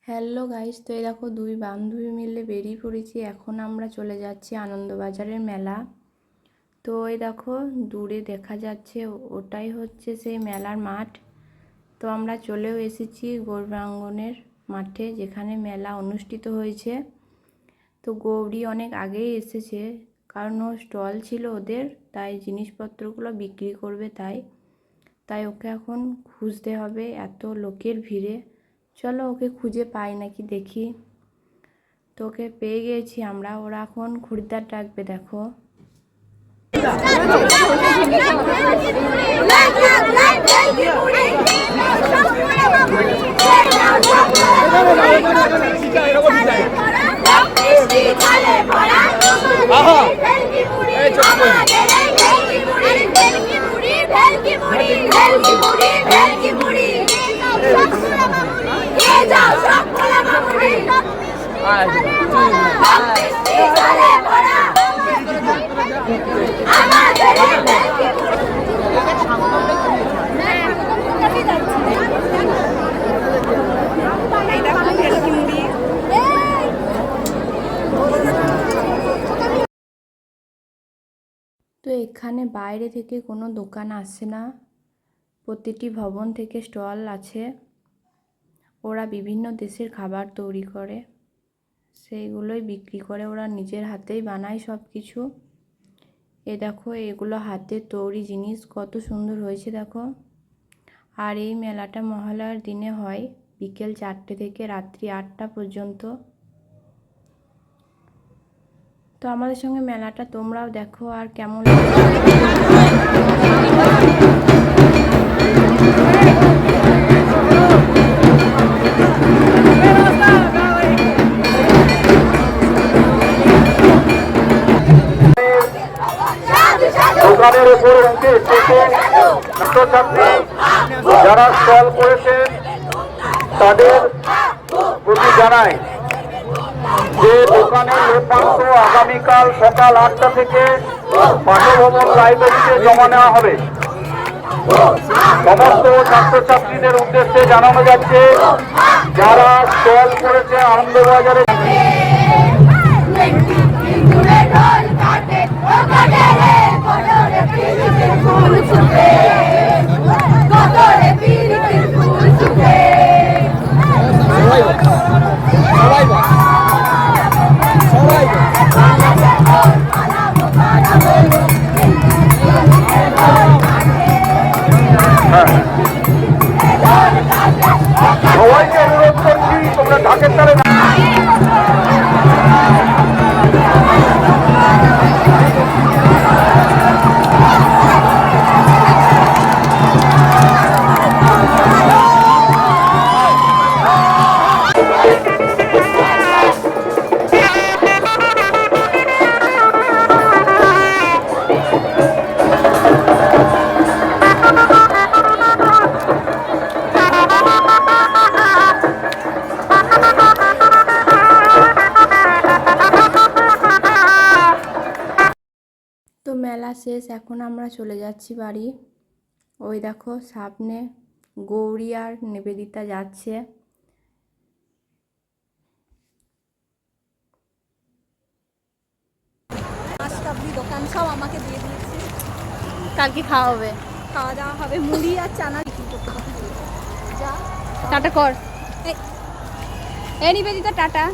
Hello guys, তো এই দেখো দুই বান্ধবী মিলে বেরিয়ে পড়েছি। এখন আমরা চলে যাচ্ছি আনন্দবাজারের মেলা। তো এই দেখো দূরে দেখা যাচ্ছে ওটাই হচ্ছে সেই মেলার মাঠ। তো আমরা চলেও এসেছি গৌরাঙ্গনের মাঠে, যেখানে মেলা অনুষ্ঠিত হয়েছে। তো গৌরী অনেক আগেই এসেছে, কারণ ও স্টল ছিল ওদের, তাই জিনিসপত্রগুলো বিক্রি করবে, তাই ওকে এখন খুঁজতে হবে এত লোকের ভিড়ে। চলো ওকে খুঁজে পাই নাকি দেখি। তো ওকে পেয়ে গিয়েছি আমরা। ওরা এখন খরিদ্দার ডাকবে, দেখো। তো এখানে বাইরে থেকে কোনো দোকান আসে না, প্রতিটি ভবন থেকে স্টল আছে। ওরা বিভিন্ন দেশের খাবার তৈরি করে, সেইগুলোই বিক্রি করে। ওরা নিজের হাতেই বানায় সব কিছু। এ দেখো এগুলো হাতে তৈরি জিনিস, কত সুন্দর হয়েছে দেখো। আর এই মেলাটা মহালয়ার দিনে হয়, বিকেল 4টে থেকে রাত্রি 8টা পর্যন্ত। তো আমাদের সঙ্গে মেলাটা তোমরাও দেখো আর কেমন দোকানের উপর অঙ্কে এসেছে ছাত্রছাত্রী যারা স্টল করেছেন তাদের প্রতি জানাই যে দোকানের লভ্যাংশ আগামীকাল সকাল 8টা থেকে পাঠভবন লাইব্রেরিতে জমা নেওয়া হবে। সমস্ত ছাত্রছাত্রীদের উদ্দেশ্যে জানানো যাচ্ছে যারা স্টল করেছে আনন্দবাজারে সবাইকে অনুরোধ করছি তোমরা ঢাকের তালে মেলা শেষ, এখন আমরা চলে যাচ্ছি বাড়ি। ওই দেখো সামনে গৌরী আর নিবেদিতা যাচ্ছে। দোকান সব আমাকে দিয়ে দিয়েছে। কালকে খাওয়া হবে, খাওয়া দাওয়া হবে, মুড়ি আর চানা বিক্রি করতে হবে। যা টাটা কর। এই নিবেদিতা টাটা।